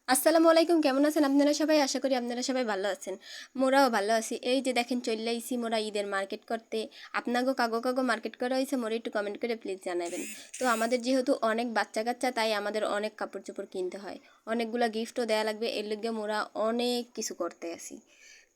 আসসালামু আলাইকুম, কেমন আছেন আপনারা সবাই? আশা করি আপনারা সবাই ভালো আছেন। মোরাও ভালো আছি। এই যে দেখেন চলে আইছি মোরা ঈদের মার্কেট করতে। আপনাগো কাগো কাগো মার্কেট করা হয়েছে, মোরা একটু কমেন্ট করে প্লিজ জানাবেন। তো আমাদের যেহেতু অনেক বাচ্চা কাচ্চা, তাই আমাদের অনেক কাপড় চোপড় কিনতে হয়, অনেকগুলা গিফটও দেওয়া লাগবে, এর লিগে মোরা অনেক কিছু করতে আসি।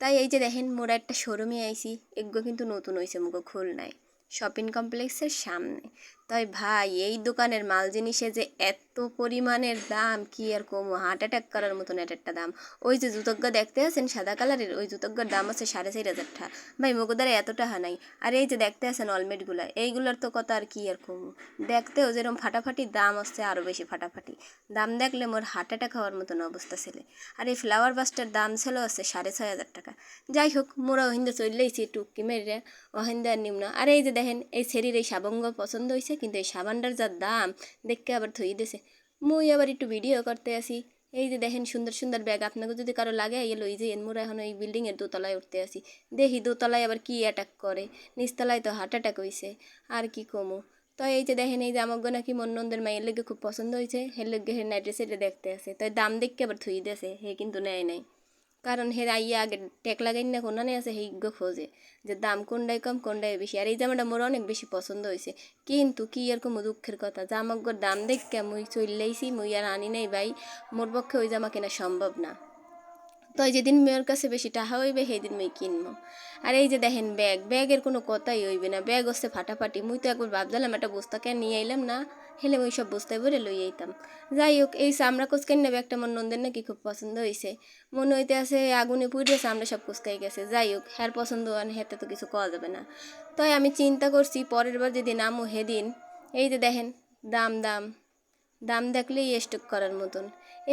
তাই এই যে দেখেন মোরা একটা শোরুমে আইছি, এগুলো কিন্তু নতুন হয়েছে মুগো খুলনায়, শপিং কমপ্লেক্সের সামনে। তাই ভাই এই দোকানের মাল জিনিসে যে এত পরিমাণের দাম কি আর কমো, হার্ট অ্যাটাক করার মতন একটা দাম। ওই যে জুতোগ্য দেখতে আছেন সাদা কালারের, ওই জুতোগ্যর দাম আছে 4,500 টাকা। ভাই মগোদারে এত টাকা নাই। আর এই যে দেখতে আছেন অলমেটগুলা, এইগুলোর তো কথা আর কি আর কমো, দেখতেও যেরকম ফাটাফাটি, দাম হচ্ছে আরও বেশি ফাটাফাটি। দাম দেখলে মোর হার্ট অ্যাটাক হওয়ার মতন অবস্থা ছেলে। আর এই ফ্লাওয়ার বাসটার দাম ছিল হচ্ছে 6,500 টাকা। যাই হোক, মোরা ওহিন্দা চললেইছি টুকি মেরে, ওহিন্দা আর নিম্ন। আর এই যে দেখেন এই ছেড়ির এই সাবঙ্গ পছন্দ হয়েছে, কিন্তু এই সাবানটার যা দাম দেখতে আবার থই দিছে। মুই আবার একটু ভিডিও করতে আসি। এই যে দেখেন সুন্দর সুন্দর ব্যাগ, আপনাকে যদি কারো লাগে এলো, এই যে মোরা এখন এই বিল্ডিংয়ের দোতলায় উঠতে আসি। দেখি দোতলায় আবার কি অ্যাটাক করে, নিচতলায় তো হার্ট অ্যাটাক হয়েছে। আর কি কমো। তো এই যে দেখেন এই জামগ্য নাকি মন্নন্দের মায়ের লেগে খুব পছন্দ হয়েছে, হের লেগে হে নাইটে সেটে দেখতে আসে, তাই দাম দেখকে আবার থুই দিয়েছে, হে কিন্তু নেয় নাই। কারণ হে আইয়া আগে টেক লাগাই না কোনানে আছে, হেইগ্য খোঁজে যে দাম কোনটাই কম কোনটাই বেশি। আর এই জামাটা মোর অনেক বেশি পছন্দ হয়েছে, কিন্তু কি এরকম দুঃখের কথা, জামাগ্যর দাম দেখকে মুই চললেইছি, মুই আর আনি নাই ভাই। মোর পক্ষে ওই জামা কেনা সম্ভব না। তো যেদিন মেয়ের কাছে বেশি টাকা হইবে সেদিন মেয়ে কিনবো। আর এই যে দেখেন ব্যাগের কোনো কথাই হইবে না, ব্যাগ হচ্ছে ফাটাফাটি। মুই তো একবার ভাবছিলাম একটা বস্তাকে নিয়ে আইলাম না, হেলে ওই সব বস্তায় ভরে লই আইতাম। যাই হোক, এই চামড়া কুচকাই না ব্যাগটা আমার নন্দের নাকি খুব পছন্দ হয়েছে। মনে হইতে আছে আগুনে পুড়ে চামড়া সব কুচকাই গেছে। যাই হোক, হ্যার পছন্দ হয় হেতে তো কিছু কওয়া যাবে না। তাই আমি চিন্তা করছি পরের বার যেদিন আমু হেদিন, এই যে দেখেন দাম দাম দাম দেখলেই স্টক করার মতন।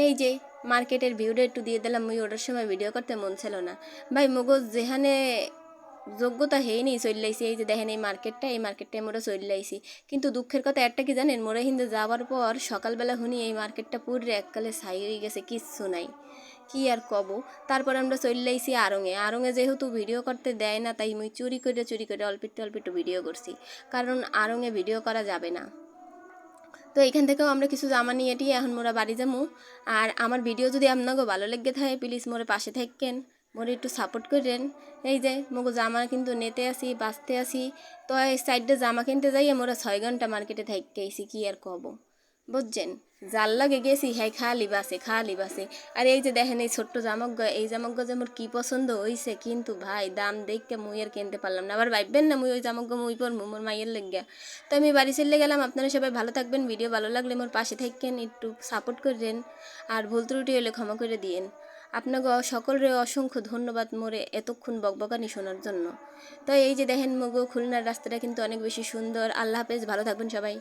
এই যে মার্কেটের ভিউটা একটু দিয়ে দিলাম, মুই ওটার সময় ভিডিও করতে মন ছিল না। ভাই মগজ যেখানে যোগ্যতা হয়নি চললাইছি। এই যে দেখেন এই মার্কেটটায় মোরা চললাইছি। কিন্তু দুঃখের কথা একটা কি জানেন, মোরা হিন্দু যাওয়ার পর সকালবেলা শুনি এই মার্কেটটা পুরো এককালে ছাই হয়ে গেছে, কিচ্ছু নাই। কি আর কব। তারপর আমরা চললাইছি আড়ঙে যেহেতু ভিডিও করতে দেয় না, তাই মুই চুরি করে অল্প একটু ভিডিও করছি, কারণ আড়ঙে ভিডিও করা যাবে না। তো এখান থেকেও আমরা কিছু জামা নিয়ে এটি এখন মোরা বাড়ি যাবো। আর আমার ভিডিও যদি আপনাকে ভালো লেগে থাকে, প্লিজ মোরে পাশে থাকেন, মোরে একটু সাপোর্ট করেন। এই যে মগো জামা কিন্তু নেতে আসি বাঁচতে আসি। তো এই সাইডে জামা কিনতে যাই মোরা 6 ঘন্টা মার্কেটে থাকতে আইসি, কি আর কব বুঝছেন। জাল লাগে গেছি, হ্যাঁ খালি বাসে। আর এই যে দেখেন এই ছোট্ট জামগ্য যে মোর কি পছন্দ হয়েছে, কিন্তু ভাই দাম দেখকে মুই আর কিনতে পারলাম না। আবার ভাববেন না মুই ওই জামগ্য মুই পরমু মোর মাইয়ের লেগিয়া। তো আমি বাড়ি চলে গেলাম। আপনারা সবাই ভালো থাকবেন, ভিডিও ভালো লাগলে মোর পাশে থাকেন, একটু সাপোর্ট করেন। আর ভুল ত্রুটি হলে ক্ষমা করে দিয়েন। আপনাকে সকলের অসংখ্য ধন্যবাদ মোরে এতক্ষণ বকবকানি শোনার জন্য। তো এই যে দেখেন মগো খুলনার রাস্তাটা কিন্তু অনেক বেশি সুন্দর। আল্লাহ হাফেজ, ভালো থাকবেন সবাই।